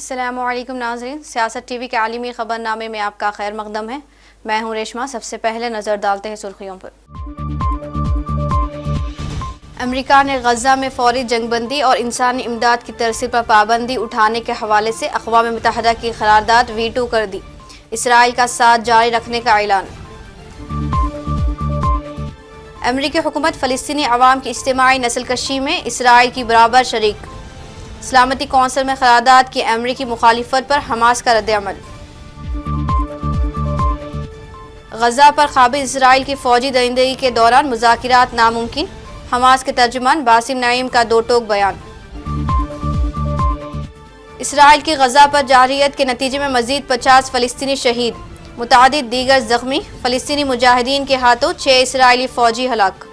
السلام علیکم ناظرین، سیاست ٹی وی کے عالمی خبر نامے میں آپ کا خیر مقدم ہے۔ میں ہوں ریشما۔ سب سے پہلے نظر ڈالتے ہیں سرخیوں پر۔ امریکہ نے غزہ میں فوری جنگ بندی اور انسانی امداد کی ترسیل پر پابندی اٹھانے کے حوالے سے اقوام متحدہ کی قرارداد ویٹو کر دی۔ اسرائیل کا ساتھ جاری رکھنے کا اعلان۔ امریکی حکومت فلسطینی عوام کی اجتماعی نسل کشی میں اسرائیل کی برابر شریک۔ سلامتی کونسل میں قرارداد کی امریکی مخالفت پر حماس کا رد عمل۔ غزہ پر قابض اسرائیل کی فوجی درندگی کے دوران مذاکرات ناممکن، حماس کے ترجمان باسم نعیم کا دو ٹوک بیان۔ اسرائیل کی غزہ پر جارحیت کے نتیجے میں مزید 50 فلسطینی شہید، متعدد دیگر زخمی، فلسطینی مجاہدین کے ہاتھوں 6 اسرائیلی فوجی ہلاک۔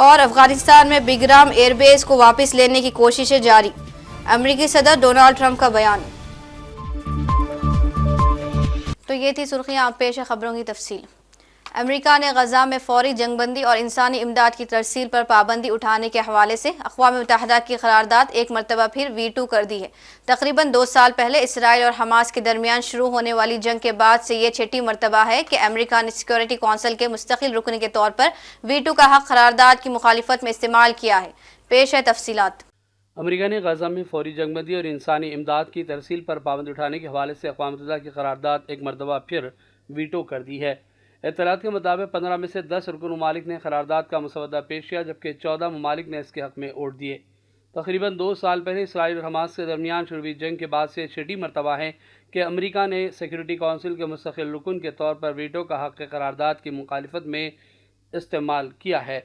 اور افغانستان میں بیگرام ایئر بیس کو واپس لینے کی کوششیں جاری، امریکی صدر ڈونالڈ ٹرمپ کا بیان۔ تو یہ تھی سرخیاں، اب پیش ہے خبروں کی تفصیل۔ امریکہ نے غزہ میں فوری جنگ بندی اور انسانی امداد کی ترسیل پر پابندی اٹھانے کے حوالے سے اقوام متحدہ کی قرارداد ایک مرتبہ پھر ویٹو کر دی ہے۔ تقریباً 2 سال پہلے اسرائیل اور حماس کے درمیان شروع ہونے والی جنگ کے بعد سے یہ 6ٹی مرتبہ ہے کہ امریکہ نے سیکورٹی کونسل کے مستقل رکن کے طور پر ویٹو کا حق قرارداد کی مخالفت میں استعمال کیا ہے۔ پیش ہے تفصیلات۔ امریکہ نے غزہ میں فوری جنگ بندی اور انسانی امداد کی ترسیل پر پابندی اٹھانے کے حوالے سے اقوام متحدہ کی قرارداد ایک مرتبہ پھر ویٹو کر دی ہے۔ اطلاعات کے مطابق 15 میں سے 10 رکن ممالک نے قرارداد کا مسودہ پیش کیا، جبکہ 14 ممالک نے اس کے حق میں ووٹ دیے۔ تقریباً 2 سال پہلے اسرائیل اور حماس کے درمیان شروع ہوئی جنگ کے بعد سے 6ٹی مرتبہ ہے کہ امریکہ نے سیکورٹی کونسل کے مستقل رکن کے طور پر ویٹو کا حق قرارداد کی مخالفت میں استعمال کیا ہے۔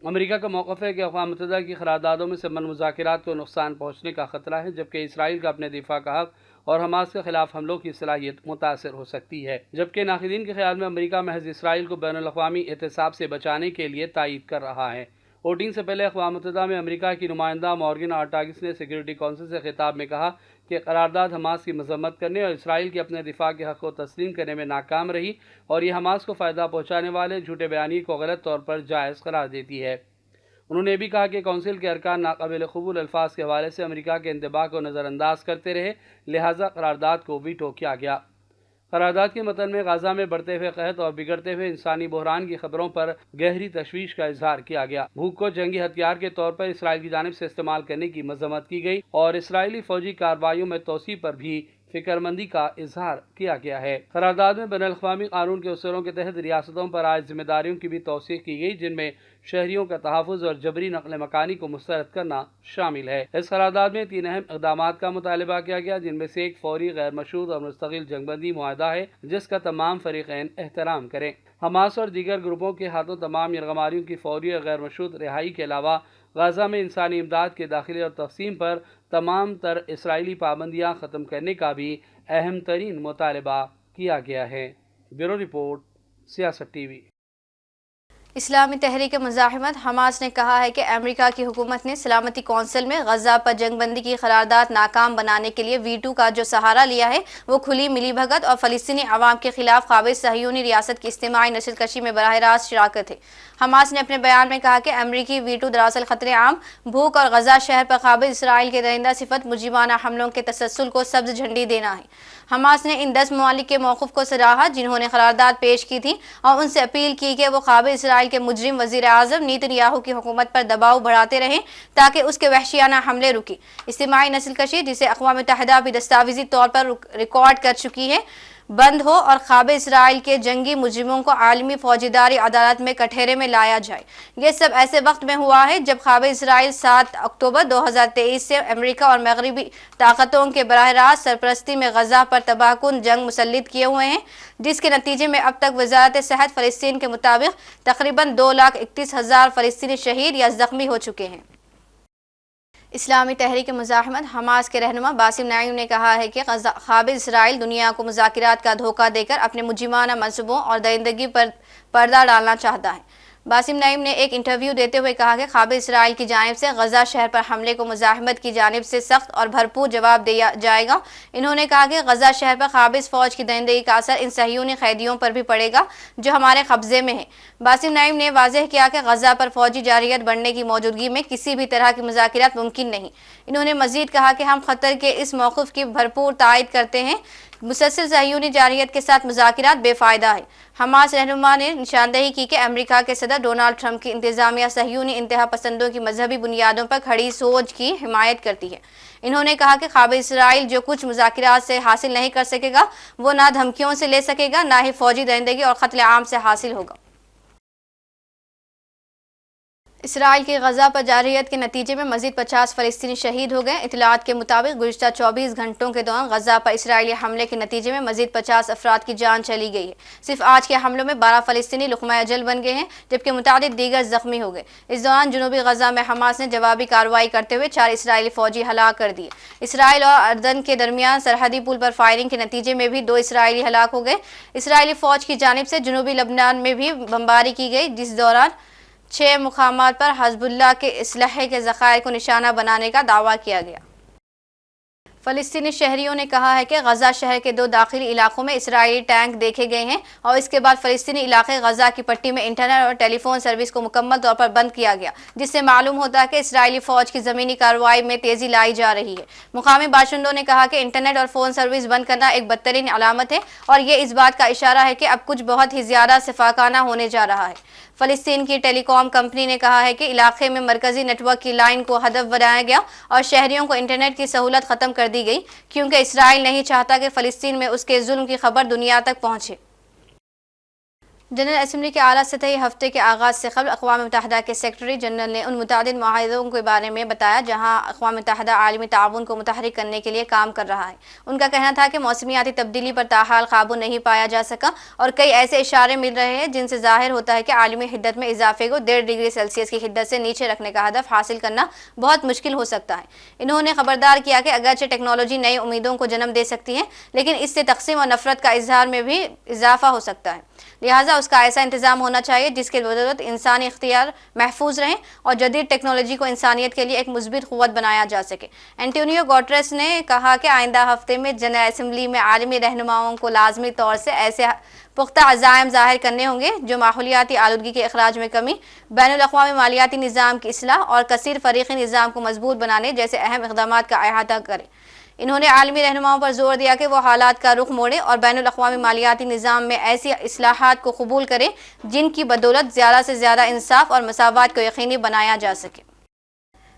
امریکہ کا موقف ہے کہ اقوام متحدہ کی قراردادوں میں سے مذاکرات کو نقصان پہنچنے کا خطرہ ہے، جبکہ اسرائیل کا اپنے دفاع کا حق اور حماس کے خلاف حملوں کی صلاحیت متاثر ہو سکتی ہے، جبکہ ناقدین کے خیال میں امریکہ محض اسرائیل کو بین الاقوامی احتساب سے بچانے کے لیے تائید کر رہا ہے۔ ووٹنگ سے پہلے اقوام متحدہ میں امریکہ کی نمائندہ مورگن آرٹاگس نے سیکورٹی کونسل سے خطاب میں کہا کہ قرارداد حماس کی مذمت کرنے اور اسرائیل کے اپنے دفاع کے حق کو تسلیم کرنے میں ناکام رہی اور یہ حماس کو فائدہ پہنچانے والے جھوٹے بیانیے کو غلط طور پر جائز قرار دیتی ہے۔ انہوں نے بھی کہا کہ کونسل کے ارکان ناقابل قبول الفاظ کے حوالے سے امریکہ کے انتباہ کو نظر انداز کرتے رہے، لہٰذا قرارداد کو ویٹو کیا گیا۔ قرارداد کے متن میں غزہ میں بڑھتے ہوئے قحط اور بگڑتے ہوئے انسانی بحران کی خبروں پر گہری تشویش کا اظہار کیا گیا۔ بھوک کو جنگی ہتھیار کے طور پر اسرائیل کی جانب سے استعمال کرنے کی مذمت کی گئی اور اسرائیلی فوجی کارروائیوں میں توسیع پر بھی فکر مندی کا اظہار کیا گیا ہے۔ قرارداد میں بین الاقوامی قانون کے اصولوں کے تحت ریاستوں پر عائد ذمہ داریوں کی بھی توثیق کی گئی، جن میں شہریوں کا تحفظ اور جبری نقل مکانی کو مسترد کرنا شامل ہے۔ اس قرارداد میں 3 اہم اقدامات کا مطالبہ کیا گیا، جن میں سے ایک فوری، غیر مشروط اور مستقل جنگ بندی معاہدہ ہے جس کا تمام فریقین احترام کریں۔ حماس اور دیگر گروپوں کے ہاتھوں تمام یرغمالیوں کی فوری اور غیر مشروط رہائی کے علاوہ غزہ میں انسانی امداد کے داخلے اور تقسیم پر تمام تر اسرائیلی پابندیاں ختم کرنے کا بھی اہم ترین مطالبہ کیا گیا ہے۔ بیورو رپورٹ، سیاست ٹی وی۔ اسلامی تحریک مزاحمت حماس نے کہا ہے کہ امریکہ کی حکومت نے سلامتی کونسل میں غزہ پر جنگ بندی کی قرارداد ناکام بنانے کے لیے ویٹو کا جو سہارا لیا ہے وہ کھلی ملی بھگت اور فلسطینی عوام کے خلاف قابض صہیونی ریاست کی اجتماعی نسل کشی میں براہ راست شراکت ہے۔ حماس نے اپنے بیان میں کہا کہ امریکی ویٹو دراصل خطرے عام، بھوک اور غزہ شہر پر قابض اسرائیل کے درندہ صفت مجرمانہ حملوں کے تسلسل کو سبز جھنڈی دینا ہے۔ حماس نے ان 10 ممالک کے موقف کو سراہا جنہوں نے قرارداد پیش کی تھی اور ان سے اپیل کی کہ وہ قابض اسرائیل کے مجرم وزیر اعظم نیتن یاہو کی حکومت پر دباؤ بڑھاتے رہیں تاکہ اس کے وحشیانہ حملے رکیں۔ اجتماعی نسل کشی، جسے اقوام متحدہ بھی دستاویزی طور پر ریکارڈ کر چکی ہے، بند ہو اور قابض اسرائیل کے جنگی مجرموں کو عالمی فوجداری عدالت میں کٹہرے میں لایا جائے۔ یہ سب ایسے وقت میں ہوا ہے جب قابض اسرائیل 7 اکتوبر 2023 سے امریکہ اور مغربی طاقتوں کے براہ راست سرپرستی میں غزہ پر تباہ کن جنگ مسلط کیے ہوئے ہیں، جس کے نتیجے میں اب تک وزارت صحت فلسطین کے مطابق تقریباً 2,31,000 فلسطینی شہید یا زخمی ہو چکے ہیں۔ اسلامی تحریک مزاحمت حماس کے رہنما باسم نعیم نے کہا ہے کہ قابض اسرائیل دنیا کو مذاکرات کا دھوکہ دے کر اپنے مجرمانہ منصوبوں اور درندگی پر پردہ ڈالنا چاہتا ہے۔ باسم نعیم نے ایک انٹرویو دیتے ہوئے کہا کہ قابل اسرائیل کی جانب سے غزہ شہر پر حملے کو مزاحمت کی جانب سے سخت اور بھرپور جواب دیا جائے گا۔ انہوں نے کہا کہ غزہ شہر پر قابض فوج کی درندگی کا اثر ان صہیونی قیدیوں پر بھی پڑے گا جو ہمارے قبضے میں ہیں۔ باسم نعیم نے واضح کیا کہ غزہ پر فوجی جارحیت بڑھنے کی موجودگی میں کسی بھی طرح کی مذاکرات ممکن نہیں۔ انہوں نے مزید کہا کہ ہم خطر کے اس موقف کی بھرپور تائید کرتے ہیں۔ مسلسل صہیونی جارحیت کے ساتھ مذاکرات بے فائدہ ہے۔ حماس رہنما نے نشاندہی کی کہ امریکہ کے صدر ڈونالڈ ٹرمپ کی انتظامیہ صہیونی انتہا پسندوں کی مذہبی بنیادوں پر کھڑی سوچ کی حمایت کرتی ہے۔ انہوں نے کہا کہ قابل اسرائیل جو کچھ مذاکرات سے حاصل نہیں کر سکے گا وہ نہ دھمکیوں سے لے سکے گا نہ ہی فوجی درندگی اور قتل عام سے حاصل ہوگا۔ اسرائیل کی غزہ پر جارحیت کے نتیجے میں مزید 50 فلسطینی شہید ہو گئے۔ اطلاعات کے مطابق گزشتہ 24 گھنٹوں کے دوران غزہ پر اسرائیلی حملے کے نتیجے میں مزید 50 افراد کی جان چلی گئی ہے۔ صرف آج کے حملوں میں 12 فلسطینی لقمہ اجل بن گئے ہیں جبکہ متعدد دیگر زخمی ہو گئے۔ اس دوران جنوبی غزہ میں حماس نے جوابی کارروائی کرتے ہوئے 4 اسرائیلی فوجی ہلاک کر دیے۔ اسرائیل اور اردن کے درمیان سرحدی پل پر فائرنگ کے نتیجے میں بھی 2 اسرائیلی ہلاک ہو گئے۔ اسرائیلی فوج کی جانب سے جنوبی لبنان میں بھی بمباری کی گئی جس دوران 6 مقامات پر حزب اللہ کے اسلحے کے ذخائر کو نشانہ بنانے کا دعویٰ کیا گیا۔ فلسطینی شہریوں نے کہا ہے کہ غزہ شہر کے 2 داخلی علاقوں میں اسرائیلی ٹینک دیکھے گئے ہیں اور اس کے بعد فلسطینی علاقے غزہ کی پٹی میں انٹرنیٹ اور ٹیلی فون سروس کو مکمل طور پر بند کیا گیا جس سے معلوم ہوتا ہے کہ اسرائیلی فوج کی زمینی کارروائی میں تیزی لائی جا رہی ہے۔ مقامی باشندوں نے کہا کہ انٹرنیٹ اور فون سروس بند کرنا ایک بدترین علامت ہے اور یہ اس بات کا اشارہ ہے کہ اب کچھ بہت ہی زیادہ شفاقانہ ہونے جا رہا ہے۔ فلسطین کی ٹیلی کام کمپنی نے کہا ہے کہ علاقے میں مرکزی نیٹ ورک کی لائن کو ہدف بنایا گیا اور شہریوں کو انٹرنیٹ کی سہولت ختم کر دی گئی کیونکہ اسرائیل نہیں چاہتا کہ فلسطین میں اس کے ظلم کی خبر دنیا تک پہنچے۔ جنرل اسمبلی کے اعلیٰ سطحی ہفتے کے آغاز سے قبل اقوام متحدہ کے سیکرٹری جنرل نے ان متعدد معاہدوں کے بارے میں بتایا جہاں اقوام متحدہ عالمی تعاون کو متحرک کرنے کے لیے کام کر رہا ہے۔ ان کا کہنا تھا کہ موسمیاتی تبدیلی پر تاحال قابو نہیں پایا جا سکا اور کئی ایسے اشارے مل رہے ہیں جن سے ظاہر ہوتا ہے کہ عالمی حدت میں اضافے کو 1.5 ڈگری سیلسیس کی حدت سے نیچے رکھنے کا ہدف حاصل کرنا بہت مشکل ہو سکتا ہے۔ انہوں نے خبردار کیا کہ اگرچہ ٹیکنالوجی نئی امیدوں کو جنم دے سکتی ہے لیکن اس سے تقسیم اور نفرت کا اظہار میں بھی اضافہ ہو سکتا ہے، لہٰذا اس کا ایسا انتظام ہونا چاہیے جس کے بدولت انسانی اختیار محفوظ رہیں اور جدید ٹیکنالوجی کو انسانیت کے لیے ایک مثبت قوت بنایا جا سکے۔ اینٹونیو گوٹریس نے کہا کہ آئندہ ہفتے میں جنرل اسمبلی میں عالمی رہنماؤں کو لازمی طور سے ایسے پختہ عزائم ظاہر کرنے ہوں گے جو ماحولیاتی آلودگی کے اخراج میں کمی، بین الاقوامی مالیاتی نظام کی اصلاح اور کثیر فریقی نظام کو مضبوط بنانے جیسے اہم اقدامات کا احاطہ کریں۔ انہوں نے عالمی رہنماؤں پر زور دیا کہ وہ حالات کا رخ موڑیں اور بین الاقوامی مالیاتی نظام میں ایسی اصلاحات کو قبول کریں جن کی بدولت زیادہ سے زیادہ انصاف اور مساوات کو یقینی بنایا جا سکے۔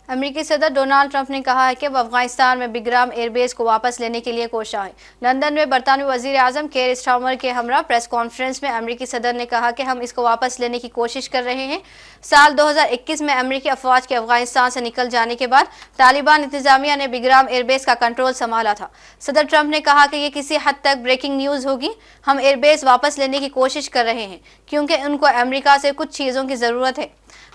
امریکی صدر ڈونالڈ ٹرمپ نے کہا ہے کہ وہ افغانستان میں بگرام ایئر بیس کو واپس لینے کے لیے کوشاں ہے۔ لندن میں برطانوی وزیر اعظم کیئر اسٹارمر کے ہمراہ پریس کانفرنس میں امریکی صدر نے کہا کہ ہم اس کو واپس لینے کی کوشش کر رہے ہیں۔ سال 2021 میں امریکی افواج کے افغانستان سے نکل جانے کے بعد طالبان انتظامیہ نے بگرام ایئر بیس کا کنٹرول سنبھالا تھا۔ صدر ٹرمپ نے کہا کہ یہ کسی حد تک بریکنگ نیوز ہوگی۔ ہم ایئر بیس واپس لینے کی کوشش کر رہے ہیں کیونکہ ان کو امریکہ سے کچھ چیزوں کی ضرورت ہے۔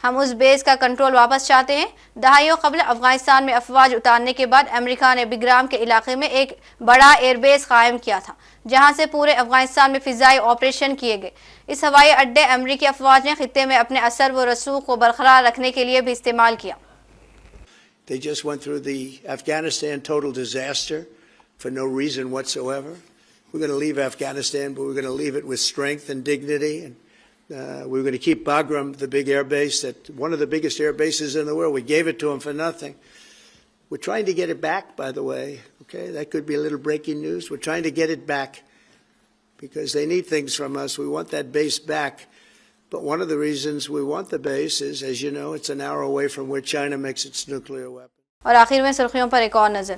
ہم اس بیس کا کنٹرول واپس چاہتے ہیں۔ دہائیوں قبل افغانستان میں افواج اتارنے کے بعد امریکہ نے بگرام کے علاقے میں ایک بڑا ایئر بیس قائم کیا تھا جہاں سے پورے افغانستان میں فضائی آپریشن کیے گئے۔ اس ہوائی اڈے امریکی افواج نے خطے میں اپنے اثر و رسوخ کو برقرار رکھنے کے لیے بھی استعمال کیا۔ They just went through the Afghanistan total disaster for no reason whatsoever. We're going to leave Afghanistan, but we're going to leave it with strength and dignity. And we're going to keep Bagram, the big air base, that one of the biggest air bases in the world. We gave it to them for nothing. We're trying to get it back, by the way. Okay, that could be a little breaking news. We're trying to get it back because they need things from us. We want that base back. But one of the reasons we want the base is, as you know, it's an hour away from where China makes its nuclear weapon. اور آخر میں سرخیوں پر ایک اور نظر۔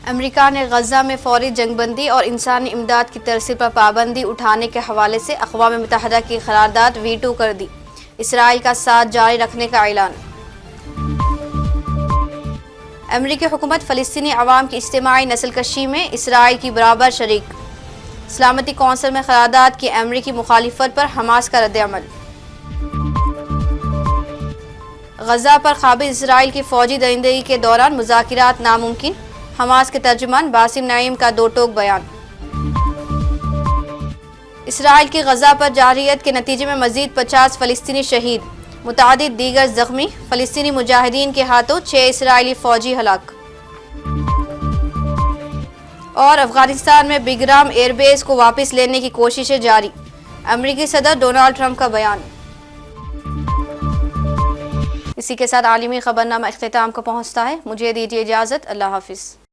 امریکہ نے غزہ میں فوری جنگ بندی اور انسانی امداد کی ترسیل پر پابندی اٹھانے کے حوالے سے اقوام متحدہ کی قرارداد ویٹو کر دی۔ اسرائیل کا ساتھ جاری رکھنے کا اعلان۔ امریکی حکومت فلسطینی عوام کی اجتماعی نسل کشی میں اسرائیل کی برابر شریک۔ سلامتی کونسل میں قرارداد کی امریکی مخالفت پر حماس کا رد عمل۔ غزہ پر قابض اسرائیل کی فوجی درندگی کے دوران مذاکرات ناممکن، حماس کے ترجمان باسم نعیم کا دو ٹوک بیان۔ اسرائیل کی غزہ پر جارحیت کے نتیجے میں مزید 50 فلسطینی شہید، متعدد دیگر زخمی، فلسطینی مجاہدین کے ہاتھوں 6 اسرائیلی فوجی ہلاک۔ اور افغانستان میں بگرام ایئر بیس کو واپس لینے کی کوششیں جاری، امریکی صدر ڈونالڈ ٹرمپ کا بیان۔ اسی کے ساتھ عالمی خبرنامہ اختتام کو پہنچتا ہے، مجھے دیجیے اجازت، اللہ حافظ۔